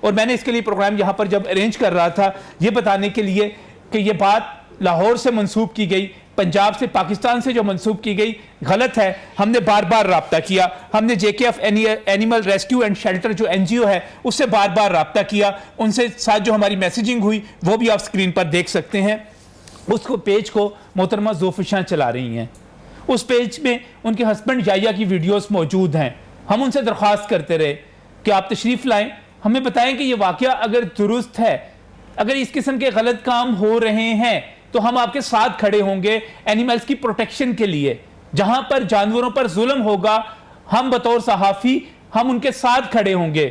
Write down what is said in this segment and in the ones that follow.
اور میں نے اس کے لیے پروگرام یہاں پر جب ارینج کر رہا تھا یہ بتانے کے لیے کہ یہ بات لاہور سے منسوب کی گئی، پنجاب سے، پاکستان سے جو منسوب کی گئی غلط ہے. ہم نے بار بار رابطہ کیا، ہم نے JKF animal rescue and shelter جو NGO ہے اس سے بار بار رابطہ کیا، ان سے ساتھ جو ہماری میسیجنگ ہوئی وہ بھی آپ سکرین پر دیکھ سکتے ہیں. اس کو پیج کو محترمہ زوفشاں چلا رہی ہیں، اس پیج میں ان کے ہسبینڈ یایا کی ویڈیوز موجود ہیں. ہم ان سے درخواست کرتے رہے کہ آپ تشریف لائیں، ہمیں بتائیں کہ یہ واقعہ اگر درست ہے، اگر اس قسم کے غلط کام ہو رہے ہیں تو ہم آپ کے ساتھ کھڑے ہوں گے اینیملز کی پروٹیکشن کے لیے. جہاں پر جانوروں پر ظلم ہوگا ہم بطور صحافی ہم ان کے ساتھ کھڑے ہوں گے.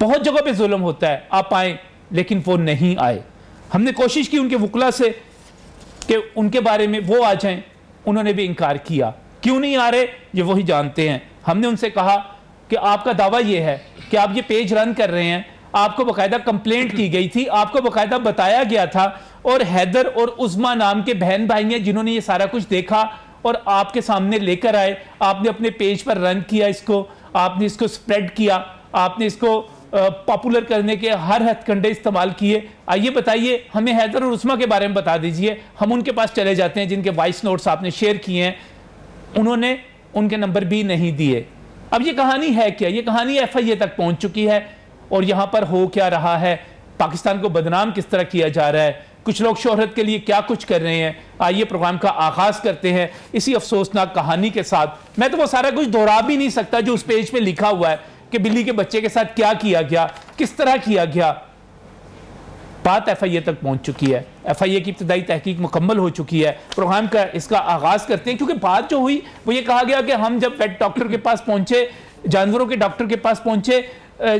بہت جگہ پہ ظلم ہوتا ہے، آپ آئیں، لیکن وہ نہیں آئے. ہم نے کوشش کی ان کے وکلا سے کہ ان کے بارے میں وہ آ جائیں، انہوں نے بھی انکار کیا. کیوں نہیں آ رہے یہ وہی جانتے ہیں. ہم نے ان سے کہا کہ آپ کا دعویٰ یہ ہے کہ آپ یہ پیج رن کر رہے ہیں، آپ کو باقاعدہ کمپلینٹ کی گئی تھی، آپ کو باقاعدہ بتایا گیا تھا، اور حیدر اور عظما نام کے بہن بھائی ہیں جنہوں نے یہ سارا کچھ دیکھا اور آپ کے سامنے لے کر آئے. آپ نے اپنے پیج پر رن کیا، اس کو آپ نے اس کو سپریڈ کیا، آپ نے اس کو پاپولر کرنے کے ہر ہتھ کنڈے استعمال کیے. آئیے بتائیے ہمیں حیدر اور عظما کے بارے میں بتا دیجئے. ہم ان کے پاس چلے جاتے ہیں جن کے وائس نوٹس آپ نے شیئر کیے ہیں، انہوں نے ان کے نمبر بھی نہیں دیے. اب یہ کہانی ہے کیا؟ یہ کہانی FIA تک پہنچ چکی ہے. اور یہاں پر ہو کیا رہا ہے، پاکستان کو بدنام کس طرح کیا جا رہا ہے، کچھ لوگ شہرت کے لیے کیا کچھ کر رہے ہیں. آئیے پروگرام کا آغاز کرتے ہیں اسی افسوسناک کہانی کے ساتھ. میں تو وہ سارا کچھ دہرا بھی نہیں سکتا جو اس پیج پہ لکھا ہوا ہے کہ بلی کے بچے کے ساتھ کیا کیا گیا، کس طرح کیا گیا. بات FIA تک پہنچ چکی ہے، FIA کی ابتدائی تحقیق مکمل ہو چکی ہے. پروگرام کا اس کا آغاز کرتے ہیں کیونکہ بات جو ہوئی وہ یہ کہا گیا کہ ہم جب ویٹ ڈاکٹر کے پاس پہنچے، جانوروں کے ڈاکٹر کے پاس پہنچے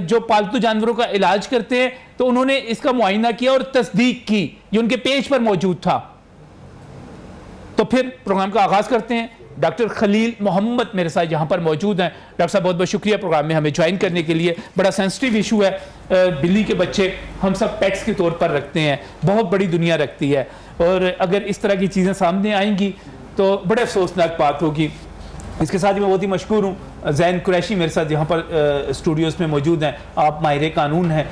جو پالتو جانوروں کا علاج کرتے ہیں، تو انہوں نے اس کا معائنہ کیا اور تصدیق کی، یہ ان کے پیج پر موجود تھا. تو پھر پروگرام کا آغاز کرتے ہیں. ڈاکٹر خلیل محمد میرے ساتھ یہاں پر موجود ہیں. ڈاکٹر صاحب بہت بہت شکریہ پروگرام میں ہمیں جوائن کرنے کے لیے. بڑا سینسٹیو ایشو ہے، بلی کے بچے ہم سب پیٹس کے طور پر رکھتے ہیں، بہت بڑی دنیا رکھتی ہے، اور اگر اس طرح کی چیزیں سامنے آئیں گی تو بڑے افسوسناک بات ہوگی. اس کے ساتھ ہی میں بہت ہی مشکور ہوں، زین قریشی میرے ساتھ یہاں پر اسٹوڈیوز میں موجود ہیں. آپ ماہر قانون ہیں،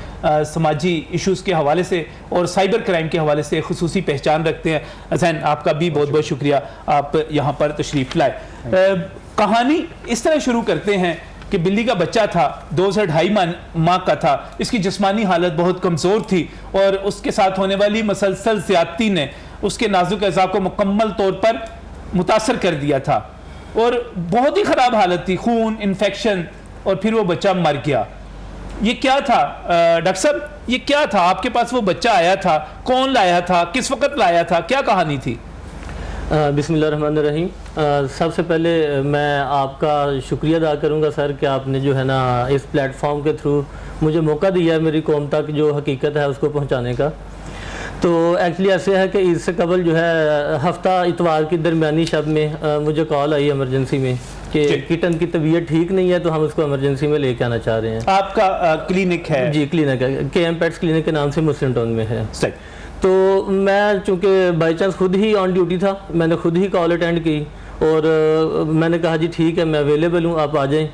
سماجی ایشوز کے حوالے سے اور سائبر کرائم کے حوالے سے خصوصی پہچان رکھتے ہیں. زین آپ کا بھی بہت بہت شکریہ، آپ یہاں پر تشریف لائے. کہانی اس طرح شروع کرتے ہیں کہ بلی کا بچہ تھا، 2 سے 2.5 ماہ کا تھا. اس کی جسمانی حالت بہت کمزور تھی اور اس کے ساتھ ہونے والی مسلسل زیادتی نے اس کے نازک اعضاء کو مکمل طور پر متاثر کر دیا تھا اور بہت ہی خراب حالت تھی، خون، انفیکشن، اور پھر وہ بچہ مر گیا. یہ کیا تھا ڈاکٹر صاحب، یہ کیا تھا؟ آپ کے پاس وہ بچہ آیا تھا، کون لایا تھا، کس وقت لایا تھا، کیا کہانی تھی؟ بسم اللہ الرحمن الرحیم. سب سے پہلے میں آپ کا شکریہ ادا کروں گا سر کہ آپ نے جو ہے نا اس پلیٹ فارم کے تھرو مجھے موقع دیا ہے میری قوم تک جو حقیقت ہے اس کو پہنچانے کا. تو ایکچولی ایسے ہے کہ اس سے قبل جو ہے ہفتہ اتوار کی درمیانی شب میں مجھے کال آئی ایمرجنسی میں کہ کٹن کی طبیعت ٹھیک نہیں ہے تو ہم اس کو ایمرجنسی میں لے کے آنا چاہ رہے ہیں. آپ کا کلینک ہے؟ جی کلینک ہے، KM پیٹس کلینک کے نام سے مسلم ٹاؤن میں ہے. تو میں چونکہ بائی چانس خود ہی آن ڈیوٹی تھا، میں نے خود ہی کال اٹینڈ کی اور میں نے کہا جی ٹھیک ہے میں اویلیبل ہوں، آپ آ جائیں.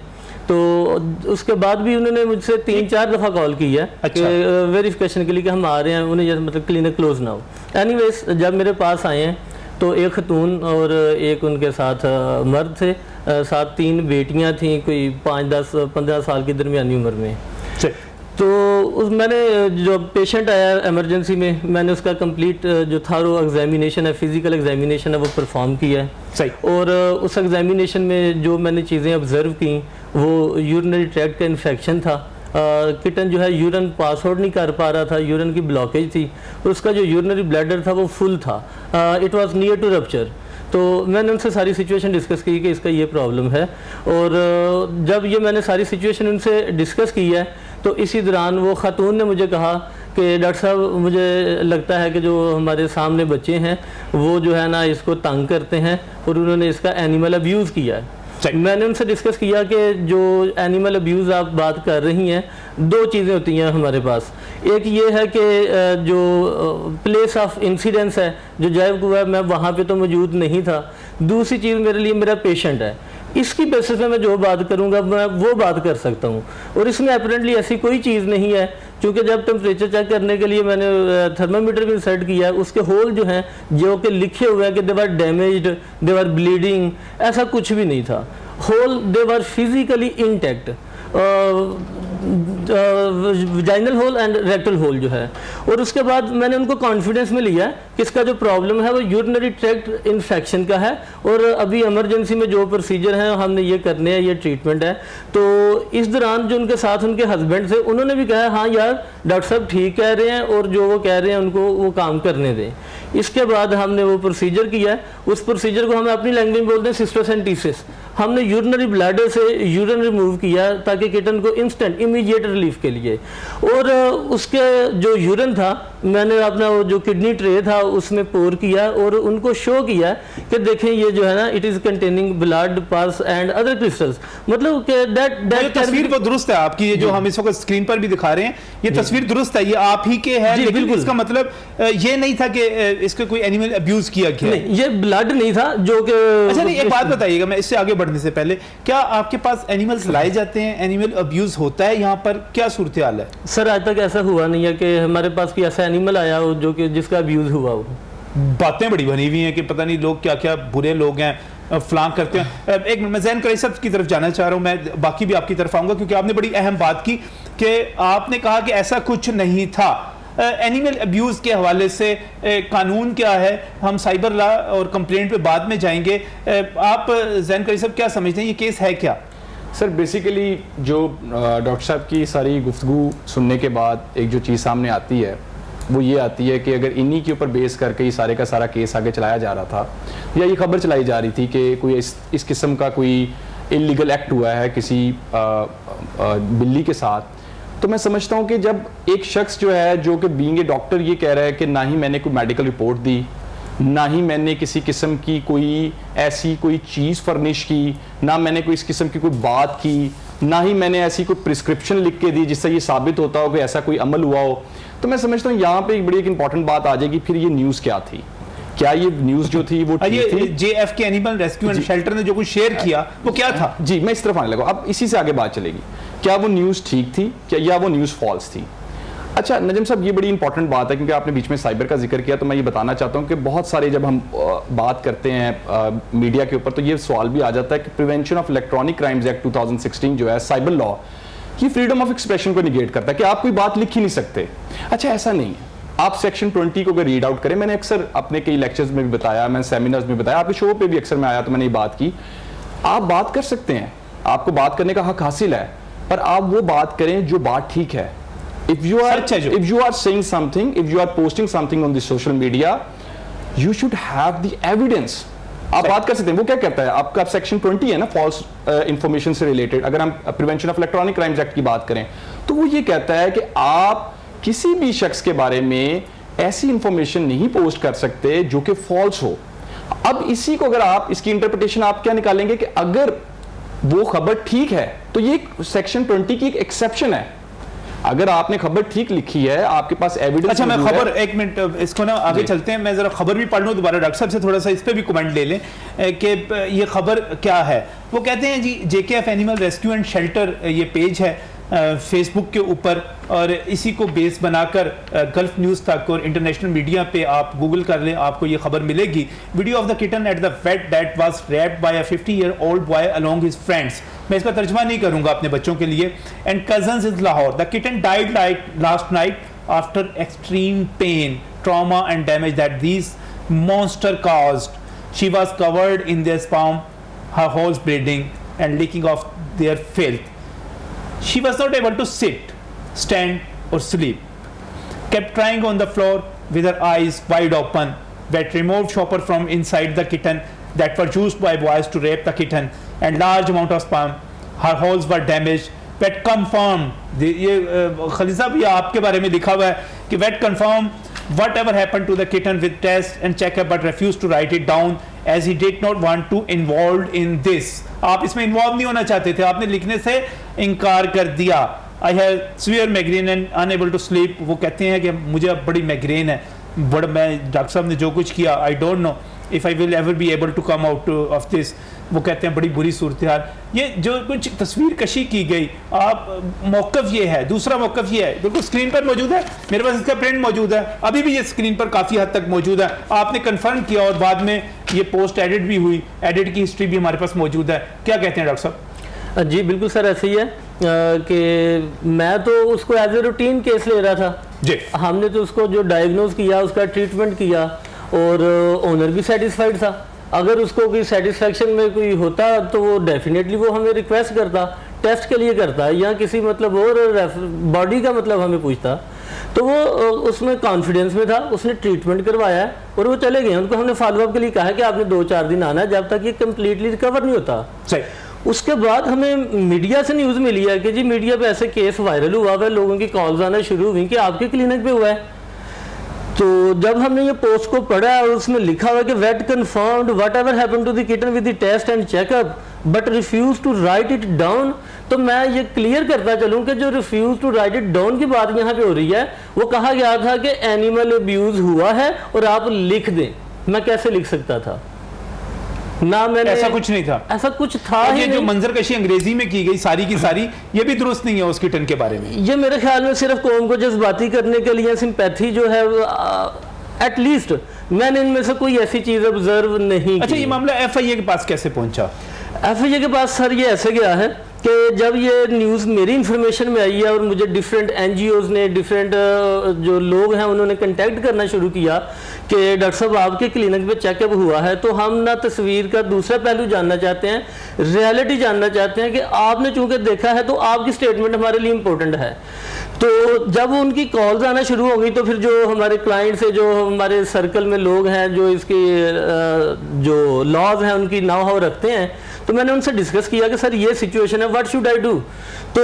تو اس کے بعد بھی انہوں نے مجھ سے 3-4 دفعہ کال کی ہے کہ ویریفیکیشن کے لیے کہ ہم آ رہے ہیں، انہیں مطلب کلینک کلوز نہ ہو. اینی ویز جب میرے پاس آئے ہیں تو ایک خاتون اور ایک ان کے ساتھ مرد تھے، ساتھ 3 بیٹیاں تھیں کوئی 5-10-15 سال کی درمیانی عمر میں. تو میں نے جو پیشنٹ آیا ایمرجنسی میں نے اس کا کمپلیٹ جو تھارو ایگزامینیشن ہے، فزیکل ایگزامینیشن ہے، وہ پرفارم کیا ہے. اور اس ایگزامینیشن میں جو میں نے چیزیں آبزرو کی وہ یورینری ٹریکٹ کا انفیکشن تھا. کٹن جو ہے یورین پاس آؤٹ نہیں کر پا رہا تھا، یورین کی بلاکیج تھی اور اس کا جو یورینری بلیڈر تھا وہ فل تھا، it was near to rupture. تو میں نے ان سے ساری سچویشن ڈسکس کی کہ اس کا یہ پرابلم ہے. اور جب یہ میں نے ساری سچویشن ان سے ڈسکس کی ہے تو اسی دوران وہ خاتون نے مجھے کہا کہ ڈاکٹر صاحب مجھے لگتا ہے کہ جو ہمارے سامنے بچے ہیں وہ جو ہے نا اس کو تنگ کرتے ہیں اور انہوں نے اس کا اینیمل ابیوز کیا ہے. میں نے ان سے ڈسکس کیا کہ جو اینیمل ابیوز آپ بات کر رہی ہیں 2 چیزیں ہوتی ہیں ہمارے پاس. ایک یہ ہے کہ جو پلیس آف انسیڈنس ہے، جو جائب ہوا ہے، میں وہاں پہ تو موجود نہیں تھا. دوسری چیز میرے لیے میرا پیشنٹ ہے، اس کی بیسس میں جو بات کروں گا میں وہ بات کر سکتا ہوں. اور اس میں اپیرنٹلی ایسی کوئی چیز نہیں ہے چونکہ جب ٹمپریچر چیک کرنے کے لیے میں نے تھرمامیٹر بھی انسرٹ کیا ہے, اس کے ہول جو ہیں جو کہ لکھے ہوئے ہیں کہ they are damaged, they are bleeding, ایسا کچھ بھی نہیں تھا. Hole they are physically intact, vaginal hole and rectal hole جو ہے. اور اس کے بعد میں نے ان کو کانفیڈنس میں لیا کہ اس کا جو پرابلم ہے وہ یورینری ٹریکٹ انفیکشن کا ہے, اور ابھی ایمرجنسی میں جو پروسیجر ہیں ہم نے یہ کرنے ہیں, یہ ٹریٹمنٹ ہے. تو اس دوران جو ان کے ساتھ ان کے ہسبینڈ تھے انہوں نے بھی کہا ہاں یار ڈاکٹر صاحب ٹھیک کہہ رہے ہیں, اور جو وہ کہہ رہے ہیں ان کو وہ کام کرنے دیں. اس کے بعد ہم نے وہ پروسیجر کیا ہے. اس پروسیجر کو ہم اپنی لینگویج میں بولتے ہیں سسٹوسینٹیسس. ہم نے یورینری بلیڈر سے یورین ریموو کیا تاکہ کٹن کو انسٹنٹ امیڈیٹ ریلیف کے لیے. اور اس کے جو یورین تھا میں نے اپنا وہ جو کڈنی ٹرے تھا اس میں پور کیا اور ان کو شو کیا کہ دیکھیں یہ جو ہے نا اٹ از کنٹیننگ بلڈ پس اینڈ ادر کرسٹلز. مطلب کہ دیٹ تصویر وہ درست ہے آپ کی, یہ جو ہم اس وقت اسکرین پر بھی دکھا رہے ہیں یہ تصویر درست ہے, یہ آپ ہی کے ہے, لیکن اس کا مطلب یہ نہیں تھا کہ اس کا کوئی اینیمل ابیوز کیا گیا. نہیں, یہ بلڈ نہیں تھا جو کہ. اچھا نہیں, ایک بات بتائیے گا, میں اس سے آگے بڑھنے سے پہلے, کیا آپ کے پاس اینیملز لائے جاتے ہیں, اینیمل ابیوز ہوتا ہے یہاں پر, کیا صورتحال ہے؟ سر آج تک ایسا ہوا نہیں ہے کہ ہمارے پاس کوئی ایسا اینیمل آیا ہو جو کہ جس کا ابیوز ہوا ہو. باتیں بڑی بنی ہوئی ہیں کہ پتہ نہیں لوگ کیا کیا برے لوگ ہیں, فلان کرتے ہیں. ایک میں زین قریشی صاحب کی طرف جانا چاہ رہا ہوں, میں باقی بھی آپ کی طرف آؤں گا کیونکہ آپ نے بڑی اہم بات کی کہ آپ نے کہا کہ ایسا کچھ نہیں تھا. اینیمل ابیوز کے حوالے سے قانون کیا ہے, ہم سائبر لا اور کمپلینٹ پہ بعد میں جائیں گے. آپ زین قریشی صاحب کیا سمجھتے ہیں, یہ کیس ہے کیا؟ سر بیسیکلی جو ڈاکٹر صاحب کی ساری گفتگو سننے کے بعد ایک جو چیز سامنے آتی ہے وہ یہ آتی ہے کہ اگر انہی کے اوپر بیس کر کے یہ سارے کا سارا کیس آگے چلایا جا رہا تھا, یا یہ خبر چلائی جا رہی تھی کہ کوئی اس قسم کا کوئی انلیگل ایکٹ ہوا ہے کسی بلی کے ساتھ, تو میں سمجھتا ہوں کہ جب ایک شخص جو ہے جو کہ بینگ اے ڈاکٹر یہ کہہ رہا ہے کہ نہ ہی میں نے کوئی میڈیکل رپورٹ دی, نہ ہی میں نے کسی قسم کی کوئی ایسی کوئی چیز فرنش کی, نہ میں نے کوئی اس قسم کی کوئی بات کی, نہ ہی میں نے ایسی کوئی پرسکرپشن لکھ کے دی جس سے یہ ثابت ہوتا ہو کہ ایسا کوئی عمل ہوا ہو, تو میں سمجھتا ہوں یہاں پہ ایک بڑی ایک امپورٹنٹ بات آ جائے گی. پھر یہ نیوز کیا تھی, کیا یہ نیوز جو تھی وہ ٹھیک تھی؟ جے ایف کے اینیمل ریسکیو اینڈ شیلٹر نے جو کچھ شیئر کیا وہ کیا تھا؟ جی میں اس طرف آنے لگا, اب اسی سے آگے بات چلے گی. کیا وہ نیوز ٹھیک تھی یا وہ نیوز فالس تھی؟ اچھا نجم صاحب یہ بڑی امپورٹنٹ بات ہے کیونکہ آپ نے بیچ میں سائبر کا ذکر کیا, تو میں یہ بتانا چاہتا ہوں کہ بہت سارے جب ہم بات کرتے ہیں میڈیا کے اوپر تو یہ سوال بھی آ جاتا ہے کہ prevention of electronic crimes act 2016 جو ہے سائبر لا, یہ فریڈم آف ایکسپریشن کو نیگیٹ کرتا ہے کہ آپ کوئی بات لکھ ہی نہیں سکتے. اچھا ایسا نہیں ہے, آپ سیکشن 20 کو اگر ریڈ آؤٹ کریں, میں نے اکثر اپنے کئی لیکچرز میں بھی بتایا, میں سیمینرز میں بتایا, آپ کے شو پہ بھی اکثر میں آیا تو میں نے یہ بات کی, آپ بات کر سکتے ہیں, آپ کو بات کرنے کا حق حاصل ہے, پر آپ وہ بات کریں جو بات ٹھیک ہے. If you are saying something, if you are posting something on the social media, you should have the evidence. آپ بات کر سکتے ہیں. وہ کیا کہتا ہے آپ کا سیکشن 20 ہے نا فالس انفارمیشن سے ریلیٹڈ, اگر ہم prevention of electronic crimes act کی بات کریں تو وہ یہ کہتا ہے کہ آپ کسی بھی شخص کے بارے میں ایسی انفارمیشن نہیں پوسٹ کر سکتے جو کہ فالس ہو. اب اسی کو اگر آپ اس کی انٹرپریٹیشن آپ کیا نکالیں گے کہ اگر وہ خبر ٹھیک ہے تو یہ سیکشن 20 کی ایک ایکسیپشن ہے. اگر آپ نے خبر ٹھیک لکھی ہے, آپ کے پاس ایویڈنس. اچھا میں خبر, ایک منٹ اس کو نا آگے چلتے ہیں, میں ذرا خبر بھی پڑھ لوں دوبارہ, ڈاکٹر صاحب سے تھوڑا سا اس پہ بھی کمنٹ لے لیں کہ یہ خبر کیا ہے. وہ کہتے ہیں G J K F animal rescue and shelter یہ پیج ہے فیس بک کے اوپر, اور اسی کو بیس بنا کر گلف نیوز تک اور انٹرنیشنل میڈیا پہ آپ گوگل کر لیں, آپ کو یہ خبر ملے گی. Video of the kitten at the vet that was raped by a 50-year-old boy along his friends. میں اس کا ترجمہ نہیں کروں گا اپنے بچوں کے لیے. And cousins in Lahore. The kitten died like last night after extreme pain, trauma and damage that these monster caused. She was covered in their sperm, her holes bleeding and leaking of their filth. She was not able to sit, stand or sleep. Kept crying on the floor with her eyes wide open. Vet removed shopper from inside the kitten that were used by boys to rape the kitten and large amount of sperm. Her holes were damaged. Vet confirmed, یہ خلیل صاحب یہ آپ کے بارے میں لکھا ہوا ہے کہ vet confirmed whatever happened to the kitten with test and checkup but refused to write it down as he did not want to involved in this. آپ اس میں انوالو نہیں ہونا چاہتے تھے, آپ نے لکھنے سے انکار کر دیا. I have severe migraine and unable to sleep. وہ کہتے ہیں کہ مجھے اب بڑی میگرین ہے, میں ڈاکٹر صاحب نے جو کچھ کیا I don't know. if I will ever be able to come out of this. وہ کہتے ہیں بڑی بری صورتحال. یہ جو کچھ تصویر کشی کی گئی, آپ موقف یہ ہے, دوسرا موقف یہ ہے, بالکل اسکرین پر موجود ہے, میرے پاس اس کا پرنٹ موجود ہے, ابھی بھی یہ اسکرین پر کافی حد تک موجود ہے, آپ نے کنفرم کیا اور بعد میں یہ پوسٹ ایڈٹ بھی ہوئی, ایڈٹ کی ہسٹری بھی ہمارے پاس موجود ہے. کیا کہتے ہیں ڈاکٹر صاحب؟ جی بالکل سر ایسے ہی ہے کہ میں تو اس کو ایز اے روٹین کیس لے رہا تھا جی. ہم نے تو اس کو جو ڈائگنوز کیا, اس کا ٹریٹمنٹ کیا, اور اونر بھی سیٹسفائیڈ تھا. اگر اس کو کوئی سیٹسفیکشن میں کوئی ہوتا تو وہ ڈیفینیٹلی وہ ہمیں ریکویسٹ کرتا, ٹیسٹ کے لیے کرتا, یا کسی مطلب اور باڈی کا مطلب ہمیں پوچھتا. تو وہ اس میں کانفیڈنس میں تھا, اس نے ٹریٹمنٹ کروایا اور وہ چلے گئے. ان کو ہم نے فالو اپ کے لیے کہا ہے کہ آپ نے 2-4 دن آنا ہے جب تک یہ کمپلیٹلی ریکور نہیں ہوتا. صحیح. اس کے بعد ہمیں میڈیا سے نیوز ملی ہے کہ جی میڈیا پہ ایسے کیس وائرل ہوا ہے, لوگوں کی کالز آنا شروع ہوئی کہ آپ کے کلینک پہ ہوا ہے. تو جب ہم نے یہ پوسٹ کو پڑھا اور اس میں لکھا ہوا کہ vet confirmed whatever happen to the kitten with the test and check up but refuse to write it down, تو میں یہ کلیئر کرتا چلوں کہ جو refuse to write it down کی بات یہاں پہ ہو رہی ہے, وہ کہا گیا تھا کہ اینیمل ابیوز ہوا ہے اور آپ لکھ دیں. میں کیسے لکھ سکتا تھا؟ نہ میں نے ایسا کچھ نہیں تھا, ایسا کچھ تھا ہی یہ جو نہیں. منظر کشی انگریزی میں کی گئی ساری کی ساری, یہ بھی درست نہیں ہے اس کٹن کے بارے میں. یہ میرے خیال میں صرف قوم کو جذباتی کرنے کے لیے سمپیتھی جو ہے ایٹ لیسٹ میں نے ان میں سے کوئی ایسی چیز آبزرو نہیں کی. اچھا, یہ معاملہ ایف آئی اے کے پاس کیسے پہنچا؟ ایف آئی اے کے پاس سر یہ ایسے گیا ہے کہ جب یہ نیوز میری انفارمیشن میں آئی ہے اور مجھے ڈیفرنٹ این جی اوز نے, ڈیفرنٹ جو لوگ ہیں انہوں نے کنٹیکٹ کرنا شروع کیا کہ ڈاکٹر صاحب آپ کے کلینک پہ چیک اپ ہوا ہے, تو ہم نہ تصویر کا دوسرا پہلو جاننا چاہتے ہیں, ریئلٹی جاننا چاہتے ہیں کہ آپ نے چونکہ دیکھا ہے تو آپ کی سٹیٹمنٹ ہمارے لیے امپورٹنٹ ہے. تو جب ان کی کالز آنا شروع ہو گئی تو پھر جو ہمارے کلائنٹ سے, جو ہمارے سرکل میں لوگ ہیں جو اس کی جو لاز ہیں ان کی نو ہاؤ رکھتے ہیں, تو میں نے ان سے ڈسکس کیا کہ سر یہ سچویشن ہے, واٹ شوڈ آئی ڈو. تو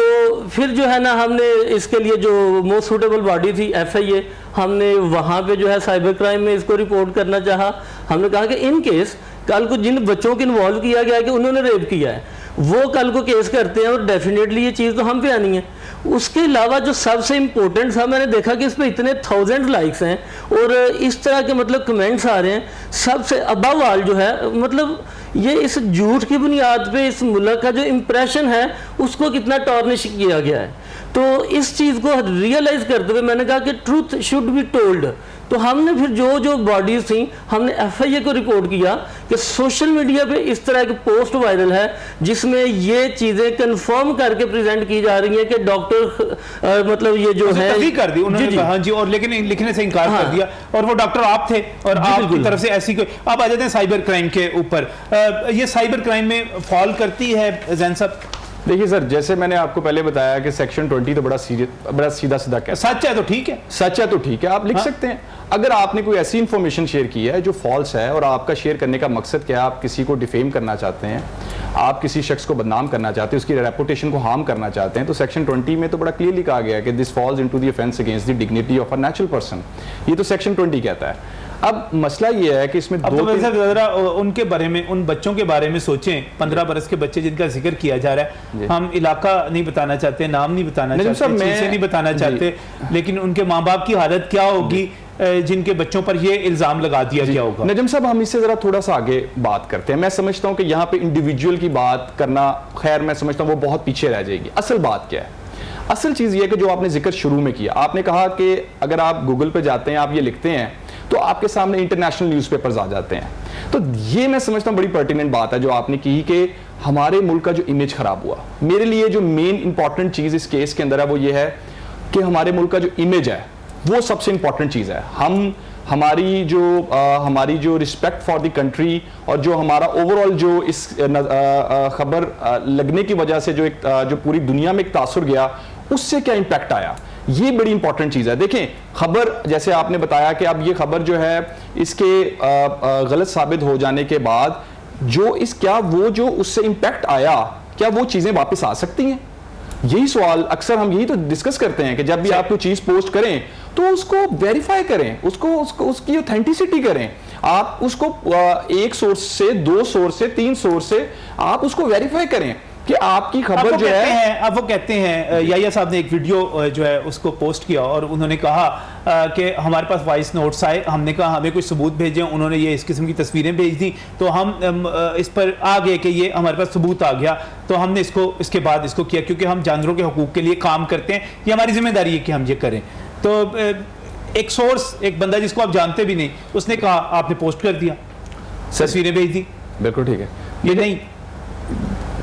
پھر جو ہے نا ہم نے اس کے لیے جو موسٹ سوٹیبل باڈی تھی ایف آئی اے, ہم نے وہاں پہ جو ہے سائبر کرائم میں اس کو رپورٹ کرنا چاہا. ہم نے کہا کہ ان کیس کل کو جن بچوں کو انوالو کیا گیا ہے کہ انہوں نے ریپ کیا ہے, وہ کل کو کیس کرتے ہیں اور ڈیفینیٹلی یہ چیز تو ہم پہ آنی ہے. اس کے علاوہ جو سب سے امپورٹنٹ تھا, میں نے دیکھا کہ اس پہ اتنے 1000 لائکس ہیں اور اس طرح کے مطلب کمنٹس آ رہے ہیں. سب سے ابو آل جو ہے مطلب یہ اس جھوٹ کی بنیاد پہ اس ملک کا جو امپریشن ہے اس کو کتنا ٹارنش کیا گیا ہے. تو اس چیز کو ریئلائز کرتے ہوئے میں نے کہا کہ ٹروتھ شوڈ بی ٹولڈ. تو ہم نے پھر جو باڈیز تھیں ہم نے ایف آئی اے کو رپورٹ کیا کہ سوشل میڈیا پہ اس طرح کی پوسٹ وائرل ہے جس میں یہ چیزیں کنفرم کر کے پریزنٹ کی جا رہی ہیں کہ ڈاکٹر مطلب یہ جو ہے کر دی انہوں نے کہا جی, اور لیکن لکھنے سے انکار کر دیا, اور وہ ڈاکٹر آپ تھے اور آپ کی طرف سے ایسی کوئی. آپ آ جاتے ہیں سائبر کرائم کے اوپر, یہ سائبر کرائم میں فال کرتی ہے زین صاحب؟ دیکھیے سر, جیسے میں نے آپ کو پہلے بتایا کہ سیکشن 20 تو بڑا سیدھا سیدھا کہتا ہے. سچ ہے تو ٹھیک ہے, سچ ہے تو ٹھیک ہے, آپ لکھ سکتے ہیں. اگر آپ نے کوئی ایسی انفارمیشن شیئر کی ہے جو فالس ہے, اور آپ کا شیئر کرنے کا مقصد کیا ہے, آپ کسی کو ڈیفیم کرنا چاہتے ہیں, آپ کسی شخص کو بدنام کرنا چاہتے ہیں, اس کی ریپوٹیشن کو ہارم کرنا چاہتے ہیں, تو سیکشن 20 میں تو بڑا کلیئرلی کہا گیا ہے کہ this falls into the offense against the dignity of a natural person. یہ تو سیکشن 20 کہتا ہے. اب مسئلہ یہ ہے کہ اس میں ذرا ان کے بارے میں, ان بچوں کے بارے میں سوچیں, 15 برس کے بچے جن کا ذکر کیا جا رہا ہے, ہم علاقہ نہیں بتانا چاہتے, نام نہیں بتانا چاہتے, چیزیں نہیں بتانا چاہتے, لیکن ان کے ماں باپ کی حالت کیا ہوگی جن کے بچوں پر یہ الزام لگا دیا کیا ہوگا. نجم صاحب, ہم اس سے ذرا تھوڑا سا آگے بات کرتے ہیں. میں سمجھتا ہوں کہ یہاں پہ انڈیویجول کی بات کرنا, خیر میں سمجھتا ہوں وہ بہت پیچھے رہ جائے گی. اصل بات کیا ہے؟ اصل چیز یہ ہے کہ جو آپ نے ذکر شروع میں کیا, آپ نے کہا کہ اگر آپ گوگل پہ جاتے ہیں, آپ یہ لکھتے ہیں تو آپ کے سامنے انٹرنیشنل نیوز پیپرز آ جاتے ہیں. تو یہ میں سمجھتا ہوں بڑی پرٹیننٹ بات ہے جو آپ نے کی کہ ہمارے ملک کا جو امیج خراب ہوا. میرے لیے جو مین امپورٹنٹ چیز اس کیس کے اندر ہے وہ یہ ہے کہ ہمارے ملک کا جو امیج ہے وہ سب سے امپورٹنٹ چیز ہے. ہماری جو رسپیکٹ فار دی کنٹری اور جو ہمارا اوور آل جو اس خبر لگنے کی وجہ سے جو پوری دنیا میں ایک تاثر گیا, اس سے کیا امپیکٹ آیا, یہ بڑی امپورٹنٹ چیز ہے. دیکھیں خبر, جیسے آپ نے بتایا کہ اب یہ خبر جو ہے اس کے غلط ثابت ہو جانے کے بعد جو اس سے امپیکٹ آیا, کیا وہ چیزیں واپس آ سکتی ہیں؟ یہی سوال اکثر ہم یہی تو ڈسکس کرتے ہیں کہ جب بھی آپ کوئی چیز پوسٹ کریں تو اس کو ویریفائی کریں, اس کی اوتھینٹسٹی کریں. آپ اس کو ایک سورس سے, 2 سورس سے, 3 سورس سے آپ اس کو ویریفائی کریں. کہ آپ کی اب خبر وہ جو کہتے ہے ہیں اب وہ کہتے ہیں یحییٰ صاحب نے ایک ویڈیو جو ہے اس کو پوسٹ کیا اور انہوں نے کہا کہ ہمارے پاس وائس نوٹس آئے, ہم نے کہا ہمیں کوئی ثبوت بھیجیں, انہوں نے یہ اس قسم کی تصویریں بھیج دی تو ہم اس پر آ گئے کہ یہ ہمارے پاس ثبوت آ گیا تو ہم نے اس کے بعد اس کو کیا, کیونکہ ہم جانوروں کے حقوق کے لیے کام کرتے ہیں, یہ ہماری ذمہ داری ہے کہ ہم یہ کریں. تو ایک سورس, ایک بندہ جس کو آپ جانتے بھی نہیں, اس نے کہا آپ نے پوسٹ کر دیا, تصویریں بھیج دی. بالکل ٹھیک ہے. یہ نہیں,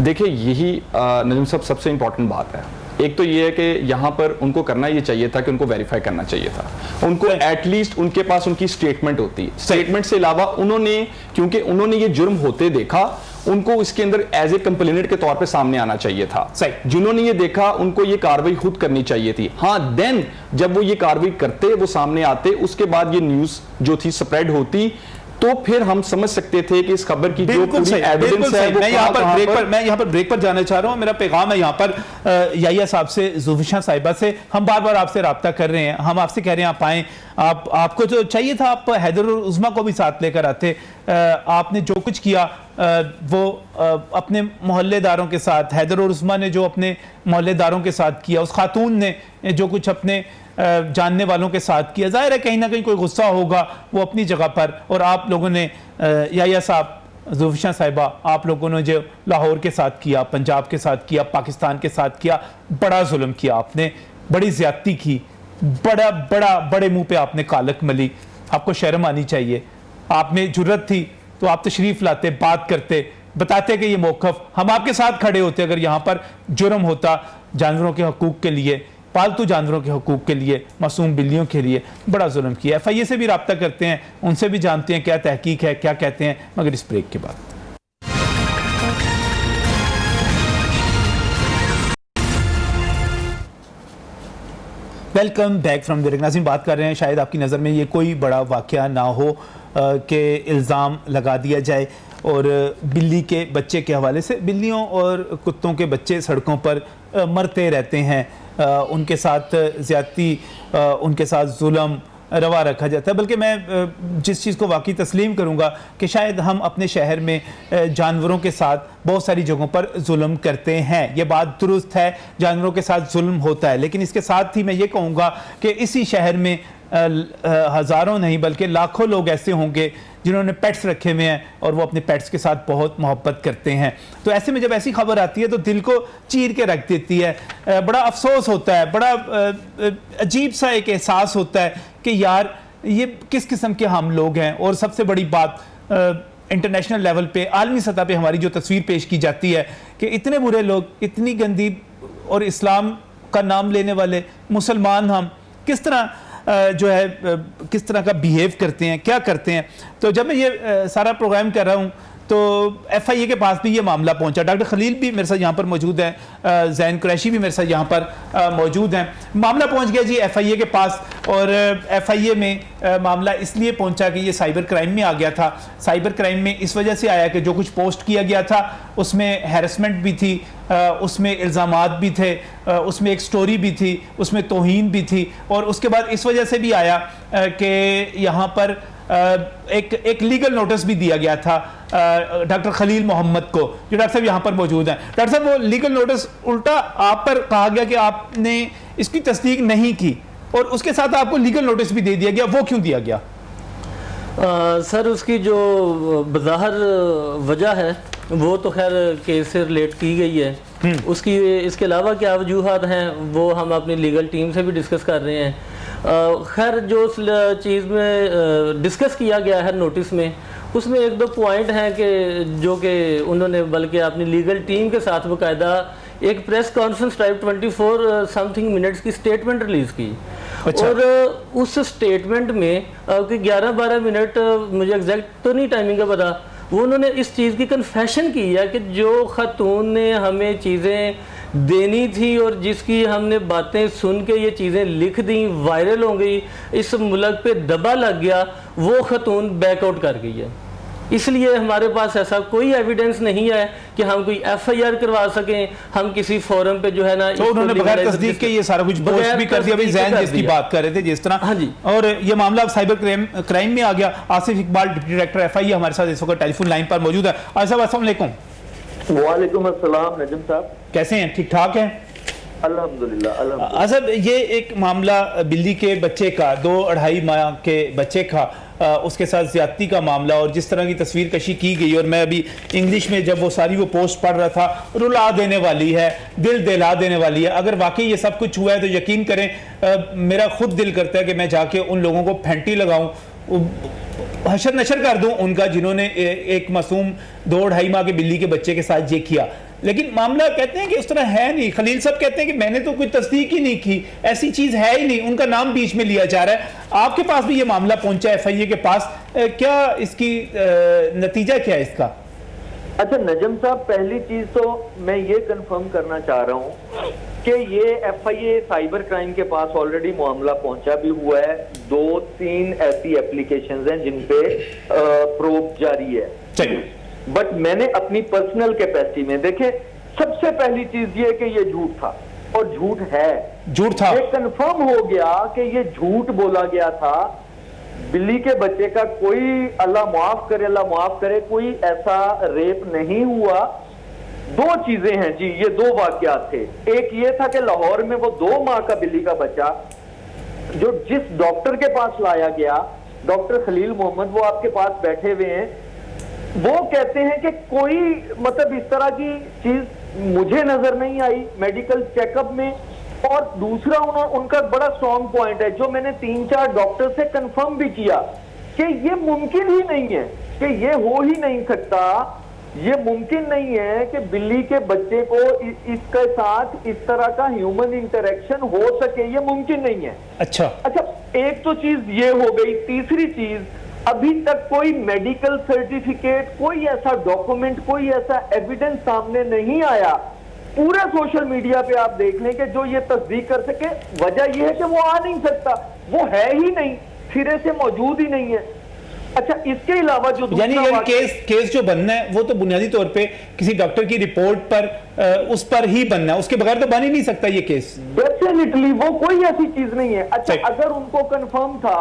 دیکھیں یہی نجم صاحب سب سے امپورٹنٹ بات ہے. ایک تو یہ ہے کہ یہاں پر ان کو کرنا یہ چاہیے تھا کہ ان کو ویریفائی کرنا چاہیے تھا, ان کو ایٹ لیسٹ ان کے پاس ان کی سٹیٹمنٹ ہوتی. سٹیٹمنٹ سے علاوہ انہوں نے, کیونکہ انہوں نے یہ جرم ہوتے دیکھا, ان کو اس کے اندر ایز اے کمپلینٹ کے طور پہ سامنے آنا چاہیے تھا. جنہوں نے یہ دیکھا ان کو یہ کاروائی خود کرنی چاہیے تھی. ہاں دین جب وہ یہ کاروائی کرتے, وہ سامنے آتے, اس کے بعد یہ نیوز جو تھی سپریڈ ہوتی, تو پھر ہم سمجھ سکتے تھے کہ اس خبر کی جو پوری ایویڈنس ہے. میں یہاں پر بریک پر جانا چاہ رہا ہوں. میرا پیغام ہے یہاں پر یحییٰ صاحب سے, زوفیشاں صاحبہ سے, ہم بار بار آپ سے رابطہ کر رہے ہیں, ہم آپ سے کہہ رہے ہیں آپ آئیں, آپ کو جو چاہیے تھا آپ حیدر العظمیٰ کو بھی ساتھ لے کر آتے. آپ نے جو کچھ کیا وہ اپنے محلے داروں کے ساتھ, حیدر العظمیٰ نے جو اپنے محلے داروں کے ساتھ کیا, اس خاتون نے جو کچھ اپنے جاننے والوں کے ساتھ کیا, ظاہر ہے کہیں نہ کہیں کوئی غصہ ہوگا وہ اپنی جگہ پر. اور آپ لوگوں نے یحییٰ صاحب, زوفیشاں صاحبہ, آپ لوگوں نے جو لاہور کے ساتھ کیا, پنجاب کے ساتھ کیا, پاکستان کے ساتھ کیا, بڑا ظلم کیا آپ نے, بڑی زیادتی کی, بڑے منہ پہ آپ نے کالک ملی. آپ کو شرم آنی چاہیے. آپ میں جرت تھی تو آپ تشریف لاتے, بات کرتے, بتاتے کہ یہ موقف, ہم آپ کے ساتھ کھڑے ہوتے اگر یہاں پر جرم ہوتا جانوروں کے حقوق کے لیے, پالتو جانوروں کے حقوق کے لیے, معصوم بلیوں کے لیے. بڑا ظلم کیا. ایف آئی اے سے بھی رابطہ کرتے ہیں, ان سے بھی جانتے ہیں کیا تحقیق ہے, کیا کہتے ہیں, مگر اس بریک کے بعد. Welcome back from break. ناظرین, بات کر رہے ہیں, شاید آپ کی نظر میں یہ کوئی بڑا واقعہ نہ ہو کہ الزام لگا دیا جائے اور بلی کے بچے کے حوالے سے. بلیوں اور کتوں کے بچے سڑکوں پر مرتے رہتے ہیں, ان کے ساتھ زیادتی, ان کے ساتھ ظلم روا رکھا جاتا ہے. بلکہ میں جس چیز کو واقعی تسلیم کروں گا کہ شاید ہم اپنے شہر میں جانوروں کے ساتھ بہت ساری جگہوں پر ظلم کرتے ہیں. یہ بات درست ہے, جانوروں کے ساتھ ظلم ہوتا ہے, لیکن اس کے ساتھ ہی میں یہ کہوں گا کہ اسی شہر میں ہزاروں نہیں بلکہ لاکھوں لوگ ایسے ہوں گے جنہوں نے پیٹس رکھے ہوئے ہیں اور وہ اپنے پیٹس کے ساتھ بہت محبت کرتے ہیں. تو ایسے میں جب ایسی خبر آتی ہے تو دل کو چیر کے رکھ دیتی ہے, بڑا افسوس ہوتا ہے, بڑا عجیب سا ایک احساس ہوتا ہے کہ یار یہ کس قسم کے ہم لوگ ہیں. اور سب سے بڑی بات, انٹرنیشنل لیول پہ, عالمی سطح پہ ہماری جو تصویر پیش کی جاتی ہے کہ اتنے برے لوگ, اتنی گندی اور اسلام کا نام لینے والے مسلمان ہم کس طرح جو ہے کس طرح کا بیہیو کرتے ہیں, کیا کرتے ہیں. تو جب میں یہ سارا پروگرام کر رہا ہوں تو ایف آئی اے کے پاس بھی یہ معاملہ پہنچا. ڈاکٹر خلیل بھی میرے ساتھ یہاں پر موجود ہیں, زین قریشی بھی میرے ساتھ یہاں پر موجود ہیں. معاملہ پہنچ گیا جی ایف آئی اے کے پاس, اور ایف آئی اے میں معاملہ اس لیے پہنچا کہ یہ سائبر کرائم میں آ گیا تھا. سائبر کرائم میں اس وجہ سے آیا کہ جو کچھ پوسٹ کیا گیا تھا اس میں ہیرسمنٹ بھی تھی, اس میں الزامات بھی تھے, اس میں ایک سٹوری بھی تھی, اس میں توہین بھی تھی, اور اس کے بعد اس وجہ سے بھی آیا کہ یہاں پر ایک لیگل نوٹس بھی دیا گیا تھا ڈاکٹر خلیل محمد کو, جو ڈاکٹر صاحب یہاں پر موجود ہیں. ڈاکٹر صاحب, وہ لیگل نوٹس الٹا آپ پر کہا گیا کہ آپ نے اس کی تصدیق نہیں کی اور اس کے ساتھ آپ کو لیگل نوٹس بھی دے دیا گیا, وہ کیوں دیا گیا؟ سر اس کی جو بظاہر وجہ ہے وہ تو خیر کیس سے ریلیٹ کی گئی ہے, اس کے علاوہ کیا وجوہات ہیں وہ ہم اپنی لیگل ٹیم سے بھی ڈسکس کر رہے ہیں. خیر جو اس چیز میں ڈسکس کیا گیا ہے نوٹس میں, اس میں ایک دو پوائنٹ ہیں کہ جو کہ انہوں نے بلکہ اپنی لیگل ٹیم کے ساتھ باقاعدہ ایک press conference type 24 something minutes کی سٹیٹمنٹ ریلیز کی. اور اس سٹیٹمنٹ میں 11-12 منٹ, مجھے ایگزیکٹ تو نہیں ٹائمنگ کا پتا, وہ انہوں نے اس چیز کی کنفیشن کی ہے کہ جو خاتون نے ہمیں چیزیں دینی تھی اور جس کی ہم نے باتیں سن کے یہ چیزیں لکھ دیں, وائرل ہو گئی, اس ملک پہ دبا لگ گیا, وہ خاتون بیک آؤٹ کر گئی ہے. اس لیے ہمارے پاس ایسا کوئی ایویڈنس نہیں ہے کہ ہم کوئی ایف آئی آر کروا سکیں, ہم کسی فورم پہ جو ہے نا. تو انہوں نے بغیر تصدیق کے یہ سارا کچھ پوسٹ بھی کر دیا. زین جس کی بات کر رہے تھے جس طرح, ہاں جی, اور یہ معاملہ اب سائبر کرائم میں آ گیا. Asif Iqbal deputy director F I A ہمارے ساتھ اس وقت ٹیلی فون لائن پر موجود ہے. آصف صاحب السلام علیکم. وعلیکم السلام نجم صاحب. کیسے ہیں؟ ٹھیک ٹھاک ہیں؟ الحمدللہ الحمدللہ. اصل یہ ایک معاملہ بلی کے بچے کا 2-2.5 ماہ کے بچے کا اس کے ساتھ زیادتی کا معاملہ اور جس طرح کی تصویر کشی کی گئی، اور میں ابھی انگلش میں جب وہ ساری وہ پوسٹ پڑھ رہا تھا، رلا دینے والی ہے، دل دہلا دینے والی ہے. اگر واقعی یہ سب کچھ ہوا ہے تو یقین کریں میرا خود دل کرتا ہے کہ میں جا کے ان لوگوں کو پھینٹی لگاؤں، حشر نشر کر دوں ان کا، جنہوں نے ایک معصوم 2-2.5 ماہ کے بلی کے بچے کے ساتھ یہ کیا. لیکن معاملہ کہتے ہیں کہ اس طرح ہے نہیں. خلیل صاحب کہتے ہیں کہ میں نے تو کوئی تصدیق ہی نہیں کی، ایسی چیز ہے ہی نہیں، ان کا نام بیچ میں لیا جا رہا ہے. آپ کے پاس بھی یہ معاملہ پہنچا ہے FIA کے پاس، کیا اس کی نتیجہ کیا ہے اس کا؟ اچھا نجم صاحب، پہلی چیز تو میں یہ کنفرم کرنا چاہ رہا ہوں کہ یہ FIA سائبر کرائم کے پاس آلریڈی معاملہ پہنچا بھی ہوا ہے. 2-3 ایسی اپلیکیشنز ہیں جن پہ پروب جاری ہے. چلیے. بٹ میں نے اپنی پرسنل کیپیسٹی میں دیکھیں، سب سے پہلی چیز یہ کہ یہ جھوٹ تھا اور جھوٹ ہے. جھوٹ تھا. یہ کنفرم ہو گیا کہ یہ جھوٹ بولا گیا تھا. بلی کے بچے کا کوئی اللہ معاف کرے کوئی ایسا ریپ نہیں ہوا. 2 چیزیں ہیں جی، یہ 2 واقعات تھے. ایک یہ تھا کہ لاہور میں وہ 2 ماہ کا بلی کا بچہ جو جس ڈاکٹر کے پاس لایا گیا، ڈاکٹر خلیل محمد، وہ آپ کے پاس بیٹھے ہوئے ہیں، وہ کہتے ہیں کہ کوئی مطلب اس طرح کی چیز مجھے نظر نہیں آئی میڈیکل چیک اپ میں. اور دوسرا ان کا بڑا اسٹرانگ پوائنٹ ہے جو میں نے 3-4 ڈاکٹر سے کنفرم بھی کیا کہ یہ ممکن ہی نہیں ہے، کہ یہ ہو ہی نہیں سکتا. یہ ممکن نہیں ہے کہ بلی کے بچے کو اس کے ساتھ اس طرح کا ہیومن انٹریکشن ہو سکے، یہ ممکن نہیں ہے. اچھا ایک تو چیز یہ ہو گئی. تیسری چیز، ابھی تک کوئی میڈیکل سرٹیفکیٹ، کوئی ایسا ڈاکومنٹ، کوئی ایسا ایویڈنس سامنے نہیں آیا. پورے سوشل میڈیا پہ آپ دیکھ لیں کہ جو یہ تصدیق کر سکے. وجہ یہ ہے کہ وہ آ نہیں سکتا، وہ ہے ہی نہیں، سرے سے موجود ہی نہیں ہے. اچھا اس کے علاوہ جو یعنی کیس جو بننا ہے وہ تو بنیادی طور پہ کسی ڈاکٹر کی رپورٹ پر اس پر ہی بننا ہے، اس کے بغیر تو بن ہی نہیں سکتا یہ کیس. ڈیفینیٹلی وہ کوئی ایسی چیز نہیں ہے. اچھا اگر ان کو کنفرم تھا،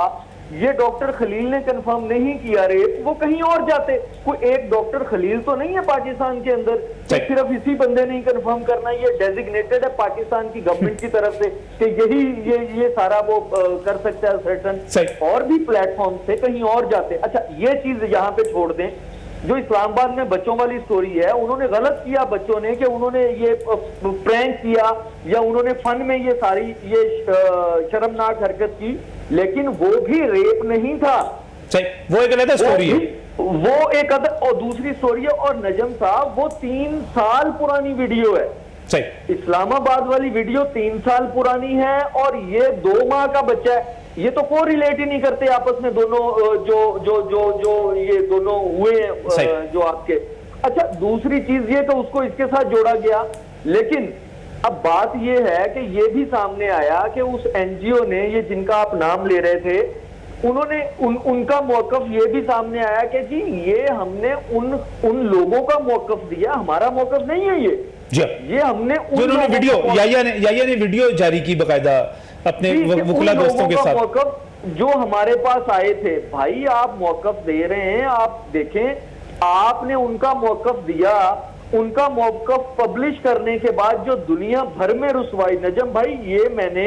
یہ ڈاکٹر خلیل نے کنفرم نہیں کیا ریپ، وہ کہیں اور جاتے. کوئی ایک ڈاکٹر خلیل تو نہیں ہے پاکستان کے اندر، صرف اسی بندے نہیں کنفرم کرنا. یہ ڈیزگنیٹڈ ہے پاکستان کی گورنمنٹ کی طرف سے کہ یہ سارا وہ کر سکتا ہے سرٹن. اور بھی پلیٹ فارم سے کہیں اور جاتے. اچھا یہ چیز یہاں پہ چھوڑ دیں. جو اسلام آباد میں بچوں والی سٹوری ہے، انہوں نے غلط کیا بچوں نے کہ انہوں نے یہ پرینک کیا یا انہوں نے فن میں یہ ساری یہ شرمناک حرکت کی، لیکن وہ بھی ریپ نہیں تھا. وہ ایک علیحدہ سٹوری ہے، وہ ایک اور دوسری سٹوری ہے. اور نجم صاحب وہ 3 سال پرانی ویڈیو ہے. اسلام آباد والی ویڈیو 3 سال پرانی ہے اور یہ 2 ماہ کا بچہ ہے. یہ تو کوئی ریلیٹ ہی نہیں کرتے آپس میں دونوں جو یہ دونوں ہوئے ہیں جو آپ کے. اچھا دوسری چیز یہ کہ اس کو اس کے ساتھ جوڑا گیا. لیکن اب بات یہ ہے کہ یہ بھی سامنے آیا کہ اس NGO نے، یہ جن کا آپ نام لے رہے تھے، انہوں نے ان کا موقف یہ بھی سامنے آیا کہ جی یہ ہم نے ان لوگوں کا موقف دیا، ہمارا موقف نہیں ہے. یہ ہم نے ویڈیو یا نے ویڈیو جاری کی باقاعدہ اپنے وکلا دوستوں کے ساتھ. موقف جو ہمارے پاس آئے تھے، بھائی آپ موقف دے رہے ہیں، آپ دیکھیں آپ نے ان کا موقف دیا. ان کا موقف پبلش کرنے کے بعد جو دنیا بھر میں رسوائی، نجم بھائی یہ میں نے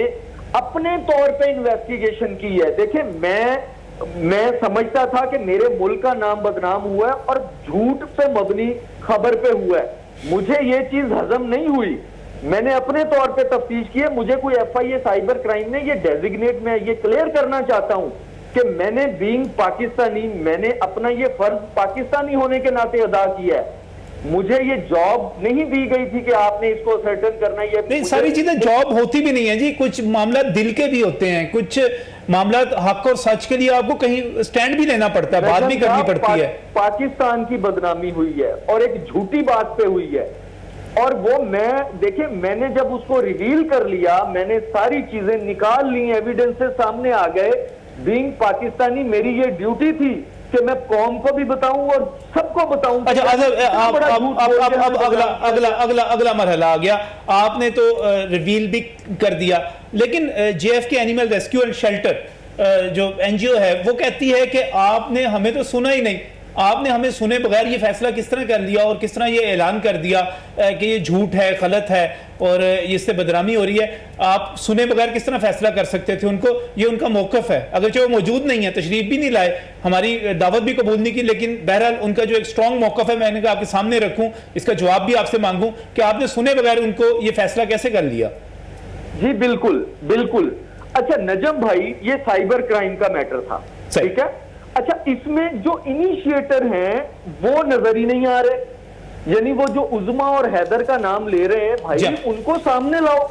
اپنے طور پہ انویسٹیگیشن کی ہے. دیکھیں میں سمجھتا تھا کہ میرے ملک کا نام بدنام ہوا ہے اور جھوٹ پہ مبنی خبر پہ ہوا ہے. مجھے یہ چیز ہضم نہیں ہوئی. میں نے اپنے طور پہ تفتیش کی ہے. مجھے کوئی FIA سائبر کرائم نے یہ ڈیزگنیٹ، میں یہ کلیئر کرنا چاہتا ہوں کہ میں نے بینگ پاکستانی، میں نے اپنا یہ فرض پاکستانی ہونے کے ناطے ادا کیا ہے. مجھے یہ جاب نہیں دی گئی تھی کہ آپ نے اس کو سرٹن کرنا. نہیں ساری چیزیں جاب ہوتی بھی نہیں ہیں جی. کچھ معاملات دل کے بھی ہوتے ہیں، کچھ معاملات حق اور سچ کے لیے آپ کو کہیں سٹینڈ بھی لینا پڑتا ہے، بات بھی کرنی پڑتی ہے. پاکستان کی بدنامی ہوئی ہے اور ایک جھوٹی بات پہ ہوئی ہے. اور وہ دیکھیں میں نے جب اس کو ریویل کر لیا، میں نے ساری چیزیں نکال لی، ایویڈنس سامنے آ گئے. بینگ پاکستانی میری یہ ڈیوٹی تھی کہ میں قوم کو بھی بتاؤں اور سب کو بتاؤں. اگلا مرحلہ آ گیا. آپ نے تو ریویل بھی کر دیا، لیکن JFK animal rescue and shelter جو NGO ہے وہ کہتی ہے کہ آپ نے ہمیں تو سنا ہی نہیں. آپ نے ہمیں سنے بغیر یہ فیصلہ کس طرح کر لیا اور کس طرح یہ اعلان کر دیا کہ یہ جھوٹ ہے، غلط ہے اور اس سے بدنامی ہو رہی ہے؟ آپ سنے بغیر کس طرح فیصلہ کر سکتے تھے؟ ان کو یہ ان کا موقف ہے، اگرچہ وہ موجود نہیں ہے، تشریف بھی نہیں لائے، ہماری دعوت بھی قبول نہیں کی، لیکن بہرحال ان کا جو ایک اسٹرانگ موقف ہے میں نے کہا آپ کے سامنے رکھوں، اس کا جواب بھی آپ سے مانگوں کہ آپ نے سنے بغیر ان کو یہ فیصلہ کیسے کر لیا؟ جی بالکل بالکل. اچھا نجم بھائی، یہ سائبر کرائم کا میٹر تھا، ٹھیک ہے. اچھا اس میں جو انیشیٹر ہیں وہ نظر ہی نہیں آ رہے، یعنی وہ جو عظما اور حیدر کا نام لے رہے ہیں بھائی ان کو سامنے لاؤ.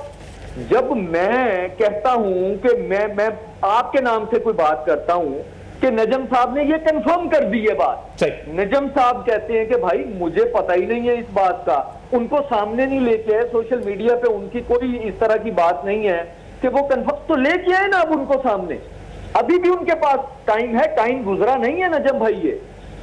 جب میں کہتا ہوں کہ میں آپ کے نام سے کوئی بات کرتا ہوں کہ نجم صاحب نے یہ کنفرم کر دی ہے بات، نجم صاحب کہتے ہیں کہ بھائی مجھے پتہ ہی نہیں ہے اس بات کا، ان کو سامنے نہیں لے کے آئے، سوشل میڈیا پہ ان کی کوئی اس طرح کی بات نہیں ہے کہ وہ کنفرم تو لے کے آئے نا اب ان کو سامنے. ابھی بھی ان کے پاس ٹائم ہے، ٹائم گزرا نہیں ہے نجم بھائی، یہ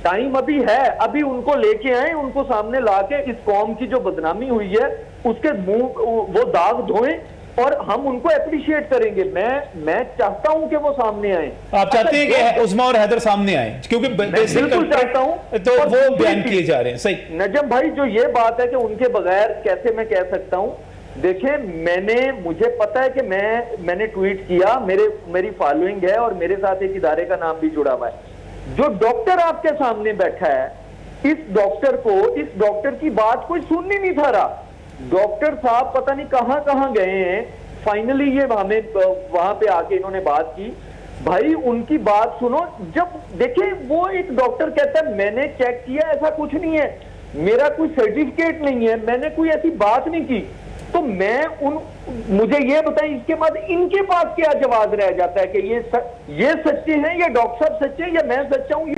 ٹائم ابھی ہے، ابھی ان کو لے کے آئیں، ان کو سامنے لا کے اس قوم کی جو بدنامی ہوئی ہے اس کے منہ وہ داغ دھوئیں اور ہم ان کو اپریشیٹ کریں گے. میں چاہتا ہوں کہ وہ سامنے آئیں. آپ چاہتے ہیں کہ عظما اور حیدر سامنے آئیں کیونکہ بالکل چاہتا ہوں تو وہ بیان کیے جا رہے ہیں. صحیح نجم بھائی، جو یہ بات ہے کہ ان کے بغیر کیسے میں کہہ سکتا ہوں، دیکھیں مجھے پتا ہے کہ میں نے ٹویٹ کیا، میری فالوئنگ ہے اور میرے ساتھ ایک ادارے کا نام بھی جڑا ہوا ہے. جو ڈاکٹر آپ کے سامنے بیٹھا ہے، اس ڈاکٹر کی بات کوئی سننی نہیں تھا رہا. ڈاکٹر صاحب پتہ نہیں کہاں کہاں گئے ہیں، فائنلی یہ ہمیں وہاں پہ آ کے انہوں نے بات کی. بھائی ان کی بات سنو. جب دیکھیں وہ ایک ڈاکٹر کہتا ہے میں نے چیک کیا، ایسا کچھ نہیں ہے، میرا کوئی سرٹیفکیٹ نہیں ہے، میں نے کوئی ایسی بات نہیں کی. تو مجھے یہ بتائیں اس کے بعد ان کے پاس کیا جواز رہ جاتا ہے کہ یہ سچے ہیں یا ڈاکٹر صاحب سچے ہیں یا میں سچا ہوں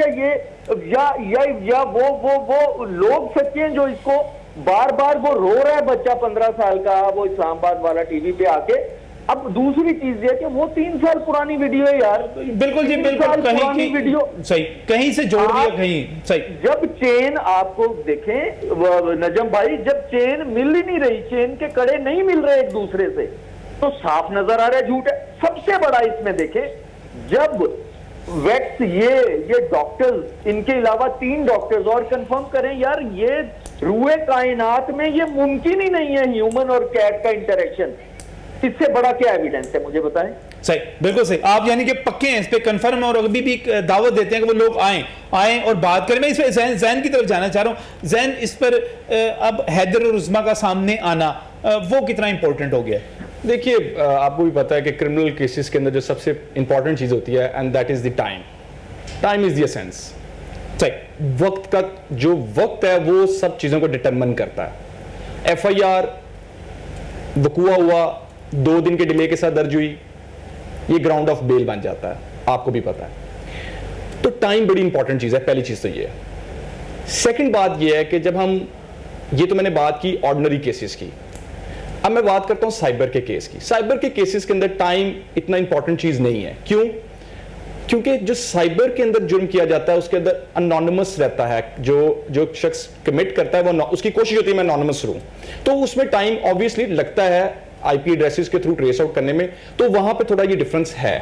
یا وہ لوگ سچے ہیں جو اس کو بار بار وہ رو رہا ہے بچہ 15 سال کا، وہ اسلام آباد والا ٹی وی پہ آ کے. اب دوسری چیز یہ کہ وہ 3 سال پرانی ویڈیو ہے یار. بالکل جی بالکل، ویڈیو صحیح کہیں سے جوڑ دیا کہیں. صحیح. جب چین آپ کو دیکھیں نجم بھائی، جب چین مل ہی نہیں رہی، چین کے کڑے نہیں مل رہے ایک دوسرے سے، تو صاف نظر آ رہا ہے جھوٹ ہے. سب سے بڑا اس میں دیکھیں، جب ویکس یہ ڈاکٹرز، ان کے علاوہ 3 ڈاکٹرز اور کنفرم کریں یار یہ روئے کائنات میں یہ ممکن ہی نہیں ہے ہیومن اور کیٹ کا انٹریکشن، اس سے بڑا کیا ایویڈنس ہے مجھے بتائیں. صحیح بالکل صحیح. آپ یعنی کہ پکے ہیں اس پہ، کنفرم، اور ابھی بھی دعوت دیتے ہیں کہ وہ لوگ آئیں اور بات کریں. میں اس پہ زین کی طرف جانا چاہ رہا ہوں. زین، اس پر اب حیدر اور عظما کا سامنے آنا وہ کتنا امپورٹنٹ ہو گیا؟ دیکھیے آپ کو بھی پتا ہے کہ کرمنل کیسز کے اندر جو سب سے امپورٹنٹ چیز ہوتی ہے and that is the time. Time is the ascends. صحیح. وقت کا جو وقت ہے وہ سب چیزوں کو ڈٹرمن کرتا ہے. ایف آئی آر وقوع ہوا، 2 دن کے ڈیلے کے ساتھ درج ہوئی، یہ گراؤنڈ آف بیل بن جاتا ہے، آپ کو بھی پتا ہے. تو ٹائم بڑی امپورٹنٹ چیز ہے. پہلی چیز تو یہ ہے. سیکنڈ بات یہ ہے کہ جب ہم یہ تو میں نے بات کی آرڈنری کیسز کی، اب میں بات کرتا ہوں سائبر کے کیس کی. سائبر کے کیسز کے اندر ٹائم اتنا امپورٹنٹ چیز نہیں ہے. کیوں؟ کیونکہ جو سائبر کے اندر جرم کیا جاتا ہے اس کے اندر انونیمس رہتا ہے. جو شخص کمٹ کرتا ہے وہ اس کی کوشش ہوتی ہے میں انونیمس رہوں، تو اس میں ٹائم آبویسلی لگتا ہے آئی پی ایڈریسز کے تھرو ٹریس آؤٹ کرنے میں. تو وہاں پہ تھوڑا یہ ڈفرنس ہے.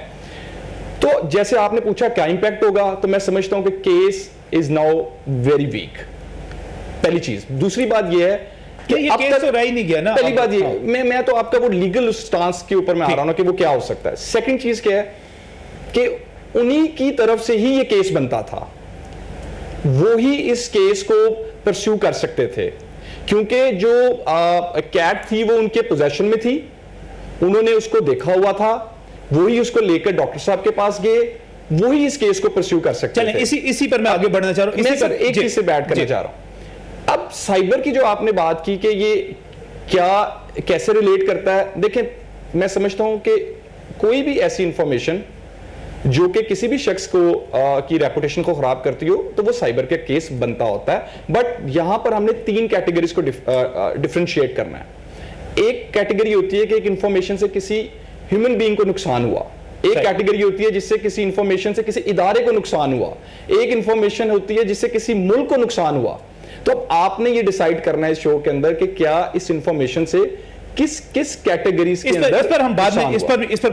تو جیسے آپ نے پوچھا کیا امپیکٹ ہوگا، تو میں سمجھتا ہوں کہ case is now very weak. پہلی چیز. دوسری بات یہ ہے کہ یہ کیس تو رہ ہی نہیں گیا نا. پہلی بات یہ میں تو آپ کا وہ لیگل سٹانس کے اوپر میں آ رہا ہوں کہ وہ کیا ہو سکتا ہے. سیکنڈ چیز کیا ہے کہ انہی کی طرف سے ہی یہ کیس بنتا تھا، وہی اس کیس کو پرسیو کر سکتے تھے، کیونکہ جو کیٹ تھی وہ ان کے پوزیشن میں تھی، انہوں نے اس کو دیکھا ہوا تھا، وہی اس کو لے کر ڈاکٹر صاحب کے پاس گئے، وہی اس کیس کو پرسیو کر سکتے تھے. اسی پر میں آگے بڑھنا چاہ رہا ہوں. میں سر ایک چیز سے بیٹھ کرنا چاہ رہا ہوں. اب سائبر کی جو آپ نے بات کی کہ یہ کیا کیسے ریلیٹ کرتا ہے، دیکھیں میں سمجھتا ہوں کہ کوئی بھی ایسی انفارمیشن جو کہ کسی بھی شخص کو کی ریپوٹیشن کو خراب کرتی ہو تو وہ سائبر کا کیس بنتا ہوتا ہے. بٹ یہاں پر ہم نے 3 کیٹیگریز کو ڈفرینشیٹ کرنا ہے. ایک کیٹیگری ہوتی ہے کہ ایک انفارمیشن سے کسی ہیومن بینگ کو نقصان ہوا، ایک کیٹیگری ہوتی ہے جس سے کسی انفارمیشن سے کسی ادارے کو نقصان ہوا، ایک انفارمیشن ہوتی ہے جس سے کسی ملک کو نقصان ہوا. تو اب آپ نے یہ ڈیسائیڈ کرنا ہے اس شو کے اندر کہ کیا اس انفارمیشن سے کس کیٹیگریز کے اندر اس پر ہم بعد میں نقصان ہوا؟ اس پر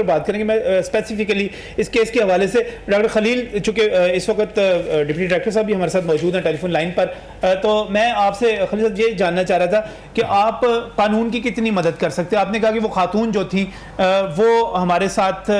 بات کریں گے میں اسپیسیفکلی اس کیس کے حوالے سے ڈاکٹر خلیل چونکہ اس وقت ڈپٹی ڈائریکٹر صاحب بھی ہمارے ساتھ موجود ہیں ٹیلی فون لائن پر، تو میں آپ سے خلیل صاحب یہ جاننا چاہ رہا تھا کہ آپ قانون کی کتنی مدد کر سکتے ہیں؟ آپ نے کہا کہ وہ خاتون جو تھیں وہ ہمارے ساتھ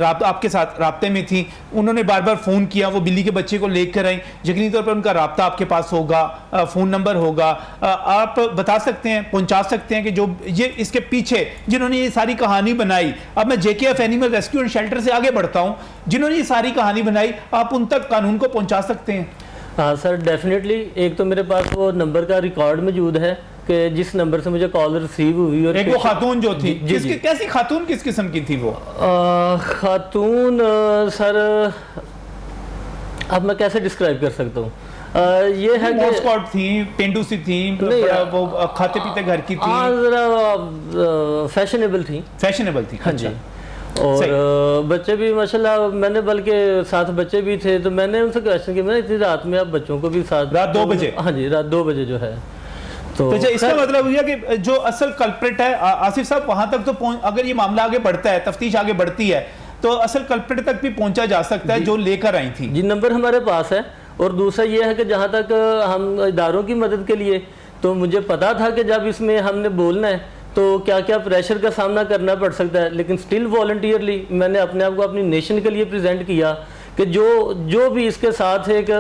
آپ کے ساتھ رابطے میں تھیں، انہوں نے بار بار فون کیا، وہ بلی کے بچے کو لے کر آئیں، یقینی طور پر ان کا رابطہ آپ کے پاس ہوگا، فون نمبر ہوگا، آپ بتا سکتے ہیں، پہنچا سکتے ہیں کہ جو یہ اس کے پیچھے جنہوں نے یہ ساری کہانی بنائی، اب میں JKF animal rescue and shelter سے آگے بڑھتا ہوں، جنہوں نے یہ ساری کہانی بنائی آپ ان تک قانون کو پہنچا سکتے ہیں؟ ہاں سر ڈیفینیٹلی، ایک تو میرے پاس وہ نمبر کا ریکارڈ موجود ہے کہ جس نمبر سے مجھے کال ریسیو ہوئی، اور ایک وہ خاتون جو تھی، کیسی خاتون، کس قسم کی تھی وہ خاتون؟ سر اب میں کیسے ڈسکرائب کر سکتا ہوں؟ یہ ہے کہ ماسکوٹ تھی، پینڈو سی تھی، وہ کھاتے پیتے گھر کی تھی، ذرا فیشنیبل تھی، ہاں جی، اور بچے بھی ماشاءاللہ، میں نے بلکہ ساتھ بچے بھی تھے، تو میں نے ان سے کویسچن کیا، میں نے اتنی رات میں آپ بچوں کو بھی ساتھ، رات 2 بجے؟ ہاں جی، رات 2 بجے جو ہے، تو اس کا مطلب یہ کہ جو اصل کلپریٹ ہے آصف صاحب وہاں تک تو اگر یہ معاملہ آگے بڑھتا ہے، تفتیش آگے بڑھتی ہے تو اصل کلپریٹ تک بھی پہنچا جا سکتا ہے جو لے کر آئی تھی؟ جی نمبر ہمارے پاس ہے، اور دوسرا یہ ہے کہ جہاں تک ہم اداروں کی مدد کے لیے، تو مجھے پتا تھا کہ جب اس میں ہم نے بولنا ہے تو کیا کیا پریشر کا سامنا کرنا پڑ سکتا ہے، لیکن سٹل والنٹیئرلی میں نے اپنے آپ کو اپنی نیشن کے لیے پریزنٹ کیا کہ جو بھی اس کے ساتھ ہے کہ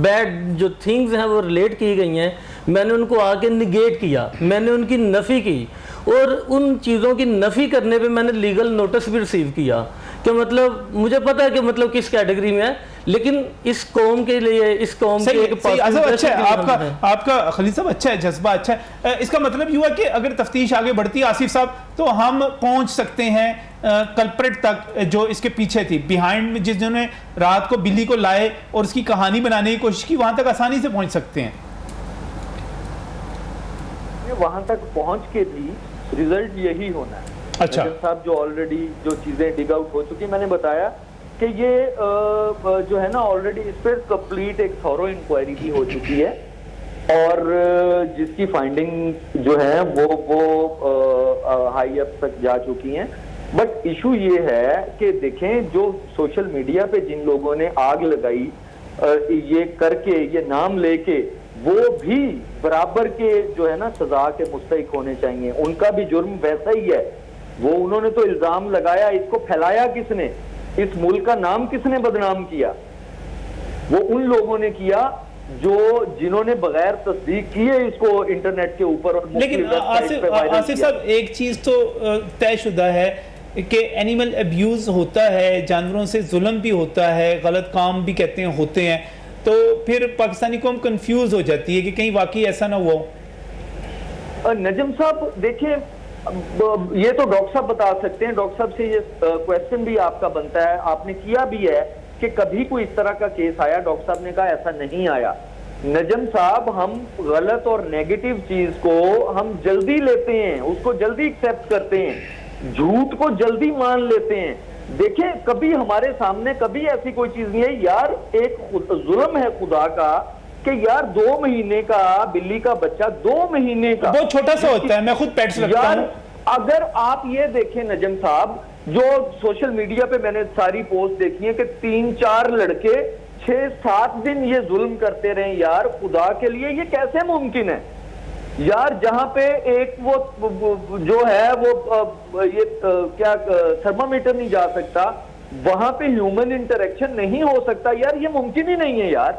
بیڈ جو تھنگز ہیں وہ ریلیٹ کی گئی ہیں، میں نے ان کو آ کے نگیٹ کیا، میں نے ان کی نفی کی، اور ان چیزوں کی نفی کرنے پہ میں نے لیگل نوٹس بھی ریسیو کیا کہ مطلب مجھے پتا ہے کہ مطلب کس کیٹیگری میں ہے، لیکن اس قوم کے لیے، اس قوم کے اچھا ہے آپ کا خلیل صاحب، اچھا ہے، جذبہ اچھا ہے۔ اس کا مطلب یہ ہوا کہ اگر تفتیش آگے بڑھتی ہے آصف صاحب تو ہم پہنچ سکتے ہیں کلپریٹ تک جو اس کے پیچھے تھی، بیہائنڈ میں جنہوں نے رات کو بلی کو لائے اور اس کی کہانی بنانے کی کوشش کی، وہاں تک آسانی سے پہنچ سکتے ہیں؟ وہاں تک پہنچ کے بھی ریزلٹ یہی ہونا ہے۔ اچھا صاحب جو آلریڈی جو چیزیں ڈگ آؤٹ ہو چکی، میں نے بتایا کہ یہ جو ہے نا آلریڈی اس پہ کمپلیٹ ایک تھورو انکوائری بھی ہو چکی ہے، اور جس کی فائنڈنگ جو ہے وہ ہائی اپ تک جا چکی ہیں۔ بٹ ایشو یہ ہے کہ دیکھیں جو سوشل میڈیا پہ جن لوگوں نے آگ لگائی یہ کر کے، یہ نام لے کے، وہ بھی برابر کے جو ہے نا سزا کے مستحق ہونے چاہیے، ان کا بھی جرم ویسا ہی ہے۔ وہ انہوں نے تو الزام لگایا، اس کو پھیلایا کس نے، اس ملک کا نام کس نے بدنام کیا؟ وہ ان لوگوں نے کیا جنہوں نے بغیر تصدیق کیے اس کو انٹرنیٹ کے اوپر اور لیکن آصف صاحب ایک چیز تو طے شدہ ہے کہ اینیمل ابیوز ہوتا ہے، جانوروں سے ظلم بھی ہوتا ہے، غلط کام بھی کہتے ہیں ہوتے ہیں، تو پھر پاکستانی قوم کنفیوز ہو جاتی ہے کہ کہیں واقعی ایسا نہ ہوا۔ نجم صاحب دیکھیں، یہ تو ڈاکٹر صاحب بتا سکتے ہیں، ڈاکٹر صاحب سے یہ کویسچن بھی آپ کا بنتا ہے، آپ نے کیا بھی ہے کہ کبھی کوئی اس طرح کا کیس آیا؟ ڈاکٹر صاحب نے کہا ایسا نہیں آیا۔ نجم صاحب ہم غلط اور نیگیٹو چیز کو ہم جلدی لیتے ہیں، اس کو جلدی ایکسیپٹ کرتے ہیں، جھوٹ کو جلدی مان لیتے ہیں۔ دیکھیں کبھی ہمارے سامنے کبھی ایسی کوئی چیز نہیں ہے یار، ایک ظلم ہے خدا کا کہ یار 2 مہینے کا بلی کا بچہ، 2 مہینے کا بہت چھوٹا سا ہوتا ہے، میں خود پیٹس رکھتا ہوں۔ اگر آپ یہ دیکھیں نجم صاحب، جو سوشل میڈیا پہ میں نے ساری پوسٹ دیکھی ہے کہ 3-4 لڑکے 6-7 دن یہ ظلم کرتے رہے، یار خدا کے لیے یہ کیسے ممکن ہے یار؟ جہاں پہ ایک وہ جو ہے وہ یہ کیا تھرمامیٹر نہیں جا سکتا، وہاں پہ ہیومن انٹریکشن نہیں ہو سکتا، یار یہ ممکن ہی نہیں ہے یار۔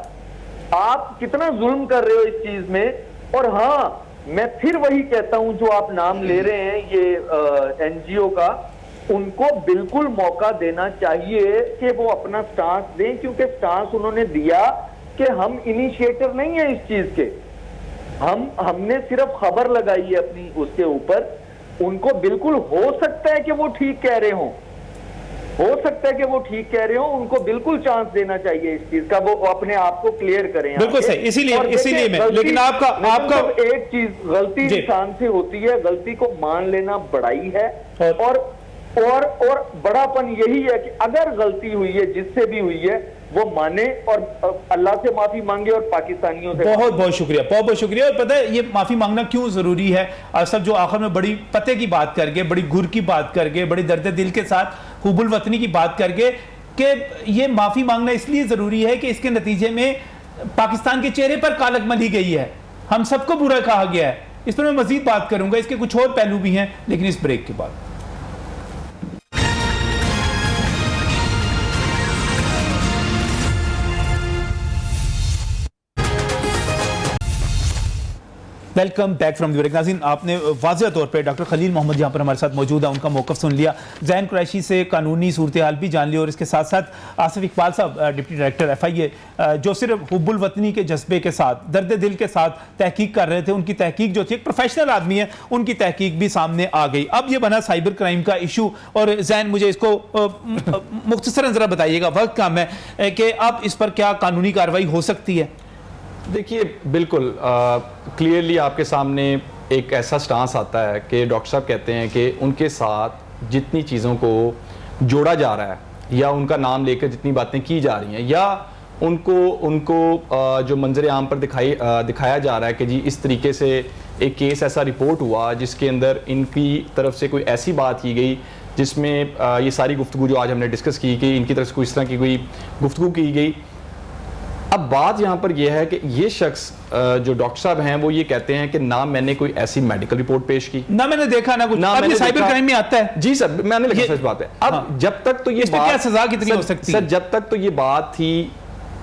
آپ کتنا ظلم کر رہے ہو اس چیز میں۔ اور ہاں میں پھر وہی کہتا ہوں جو آپ نام لے رہے ہیں یہ NGO کا، ان کو بالکل موقع دینا چاہیے کہ وہ اپنا سٹانس دیں، کیونکہ سٹانس انہوں نے دیا کہ ہم انیشیٹر نہیں ہیں اس چیز کے، ہم نے صرف خبر لگائی ہے اپنی اس کے اوپر۔ ان کو بالکل ہو سکتا ہے کہ وہ ٹھیک کہہ رہے ہوں، ہو سکتا ہے کہ وہ ٹھیک کہہ رہے ہوں، ان کو بالکل چانس دینا چاہیے اس چیز کا، وہ اپنے آپ کو کلیئر کریں۔ بالکل صحیح، اسی لیے میں، لیکن آپ کا ایک چیز غلطی انسان سے ہوتی ہے، غلطی کو مان لینا بڑائی ہے، اور بڑا پن یہی ہے کہ اگر غلطی ہوئی ہے جس سے بھی ہوئی ہے وہ مانے اور اللہ سے معافی مانگے اور پاکستانیوں سے. بہت بہت شکریہ, بہت بہت شکریہ. اور پتہ ہے یہ معافی مانگنا کیوں ضروری ہے؟ اور سب جو آخر میں بڑی پتے کی بات کر کے, بڑی گر کی بات کر کے, بڑی درد دل کے ساتھ حب الوطنی کی بات کر کے, کہ یہ معافی مانگنا اس لیے ضروری ہے کہ اس کے نتیجے میں پاکستان کے چہرے پر کالک ملی گئی ہے, ہم سب کو برا کہا گیا ہے. اس پر میں مزید بات کروں گا, اس کے کچھ اور پہلو بھی ہیں, لیکن اس بریک کے بعد. Welcome back from the break. ناظرین, آپ نے واضح طور پہ ڈاکٹر خلیل محمد یہاں پر ہمارے ساتھ موجود ہے, ان کا موقف سن لیا, زین قریشی سے قانونی صورتحال بھی جان لی, اور اس کے ساتھ ساتھ آصف اقبال صاحب ڈپٹی ڈائریکٹر FIA جو صرف حب الوطنی کے جذبے کے ساتھ, درد دل کے ساتھ تحقیق کر رہے تھے, ان کی تحقیق جو تھی, ایک پروفیشنل آدمی ہے, ان کی تحقیق بھی سامنے آ گئی. اب یہ بنا سائبر کرائم کا ایشو, اور زین مجھے اس کو مختصراً ذرا بتائیے گا, وقت کم ہے, کہ اب اس پر کیا قانونی کارروائی ہو سکتی ہے؟ دیکھیے بالکل کلیئرلی آپ کے سامنے ایک ایسا سٹانس آتا ہے کہ ڈاکٹر صاحب کہتے ہیں کہ ان کے ساتھ جتنی چیزوں کو جوڑا جا رہا ہے یا ان کا نام لے کر جتنی باتیں کی جا رہی ہیں یا ان کو جو منظر عام پر دکھایا جا رہا ہے کہ جی اس طریقے سے ایک کیس ایسا رپورٹ ہوا جس کے اندر ان کی طرف سے کوئی ایسی بات کی گئی جس میں یہ ساری گفتگو جو آج ہم نے ڈسکس کی کہ ان کی طرف سے کوئی اس طرح کی کوئی گفتگو کی گئی. اب بات یہاں پر یہ ہے کہ یہ شخص جو ڈاکٹر صاحب ہیں وہ یہ کہتے ہیں کہ نہ میں نے کوئی ایسی میڈیکل رپورٹ پیش کی, نہ میں نے دیکھا, نہ کچھ. اب یہ سائبر کرائم میں آتا ہے. جی سر, میں نے لکھا سچ بات ہے. اب جب تک تو یہ اس پہ کیا سزا کتنی ہو سکتی ہے؟ سر جب تک تو یہ بات تھی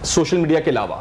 سوشل میڈیا کے علاوہ,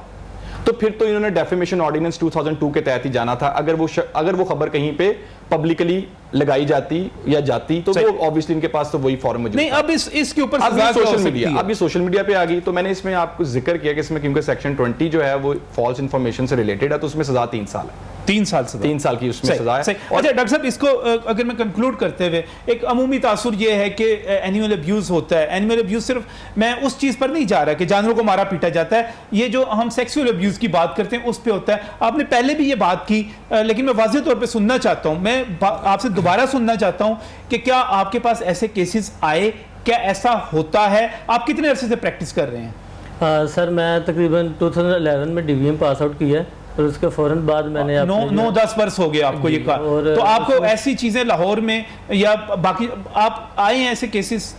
تو پھر تو انہوں نے ڈیفیمیشن آرڈیننس 2002 کے تحت ہی جانا تھا. اگر وہ خبر کہیں پہ پبلکلی لگائی جاتی یا جاتی تو وہ اوبویسلی ان کے پاس تو وہی فارم موجود نہیں. اب اس کے اوپر سزا سوشل میڈیا, اب یہ سوشل میڈیا پہ آ گئی, تو میں نے اس میں آپ کو ذکر کیا کہ اس میں کیونکہ سیکشن 20 جو ہے وہ فالس انفارمیشن سے ریلیٹڈ ہے, تو اس میں سزا 3 سال ہے. 3 سال سزا, 3 سال کی اس میں سزا ہے. اچھا ڈاکٹر صاحب, اس کو اگر میں کنکلوڈ کرتے ہوئے, ایک عمومی تاثر یہ ہے کہ اینیمل ابیوز ہوتا ہے. اینیمل ابیوز صرف میں اس چیز پر نہیں جا رہا کہ جانوروں کو مارا پیٹا جاتا ہے, یہ جو ہم سیکسول ابیوز کی بات کرتے ہیں اس پہ ہوتا ہے. آپ نے پہلے بھی یہ بات کی, لیکن میں واضح طور پہ سننا چاہتا ہوں, میں آپ سے دوبارہ سننا چاہتا ہوں کہ کیا آپ کے پاس ایسے کیسز آئے, کیا ایسا ہوتا ہے, آپ کتنے عرصے سے پریکٹس کر رہے ہیں؟ سر میں تقریباً 2011 میں DVM پاس آؤٹ کیا ہے, اور اس کے فوراً بعد میں نے 9-10 برس ہو گیا آپ کو یہ کہا. تو آپ کو ایسی چیزیں لاہور میں یا باقی آپ آئے ہیں ایسے کیسز؟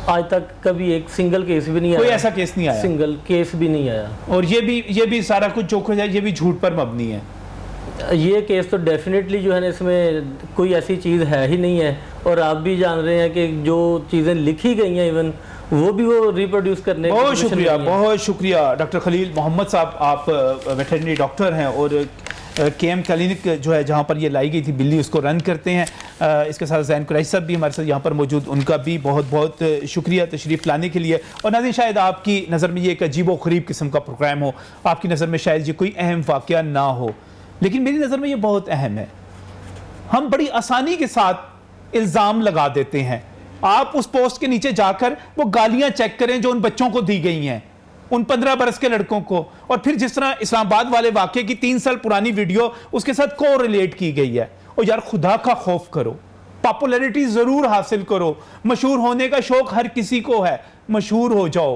آج تک کبھی ایک سنگل کیس بھی نہیں آیا. کوئی ایسا کیس نہیں آیا؟ سنگل کیس بھی نہیں آیا. اور یہ بھی سارا کچھ جو کچھ ہے یہ بھی جھوٹ پر مبنی ہے؟ یہ کیس تو ڈیفینیٹلی جو ہے نا اس میں کوئی ایسی چیز ہے ہی نہیں ہے, اور آپ بھی جان رہے ہیں کہ جو چیزیں لکھی گئی ہیں ایون وہ بھی وہ ریپروڈیوس کرنے. بہت شکریہ, بہت شکریہ ڈاکٹر خلیل محمد صاحب. آپ ویٹرنری ڈاکٹر ہیں اور KM کلینک جو ہے جہاں پر یہ لائی گئی تھی بلی, اس کو رن کرتے ہیں. اس کے ساتھ زین قریشی صاحب بھی ہمارے ساتھ یہاں پر موجود, ان کا بھی بہت بہت شکریہ تشریف لانے کے لیے. اور ناظرین, شاید آپ کی نظر میں یہ ایک عجیب و غریب قسم کا پروگرام ہو, آپ کی نظر میں شاید یہ کوئی اہم واقعہ نہ ہو, لیکن میری نظر میں یہ بہت اہم ہے. ہم بڑی آسانی کے ساتھ الزام لگا دیتے ہیں. آپ اس پوسٹ کے نیچے جا کر وہ گالیاں چیک کریں جو ان بچوں کو دی گئی ہیں, ان 15 برس کے لڑکوں کو, اور پھر جس طرح اسلام آباد والے واقعے کی 3 سال پرانی ویڈیو اس کے ساتھ کو ریلیٹ کی گئی ہے. اور یار خدا کا خوف کرو, پاپولیرٹی ضرور حاصل کرو, مشہور ہونے کا شوق ہر کسی کو ہے, مشہور ہو جاؤ,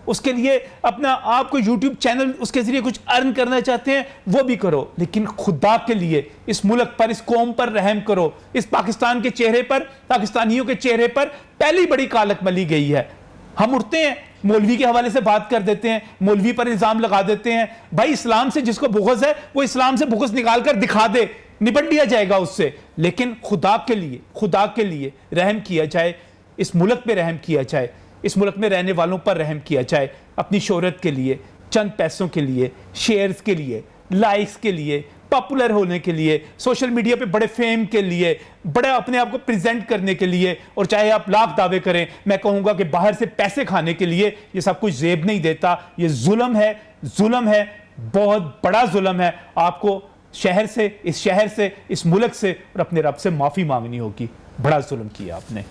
اس کے لیے اپنا آپ کو یوٹیوب چینل اس کے ذریعے کچھ ارن کرنا چاہتے ہیں وہ بھی کرو, لیکن خدا کے لیے اس ملک پر, اس قوم پر رحم کرو. اس پاکستان کے چہرے پر, پاکستانیوں کے چہرے پر پہلی بڑی کالک ملی گئی ہے. ہم اٹھتے ہیں مولوی کے حوالے سے بات کر دیتے ہیں, مولوی پر الزام لگا دیتے ہیں. بھائی اسلام سے جس کو بغض ہے وہ اسلام سے بغض نکال کر دکھا دے, نپٹ لیا جائے گا اس سے. لیکن خدا کے لیے رحم کیا جائے, اس ملک پہ رحم کیا جائے, اس ملک میں رہنے والوں پر رحم کیا جائے. اپنی شہرت کے لیے, چند پیسوں کے لیے, شیئرز کے لیے, لائکس کے لیے, پاپولر ہونے کے لیے, سوشل میڈیا پہ بڑے فیم کے لیے, بڑا اپنے آپ کو پریزنٹ کرنے کے لیے, اور چاہے آپ لاکھ دعوے کریں, میں کہوں گا کہ باہر سے پیسے کھانے کے لیے, یہ سب کچھ زیب نہیں دیتا. یہ ظلم ہے, بہت بڑا ظلم ہے. آپ کو اس شہر سے, اس ملک سے اور اپنے رب سے معافی مانگنی ہوگی. بڑا ظلم کیا آپ نے.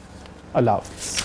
اللہ حافظ.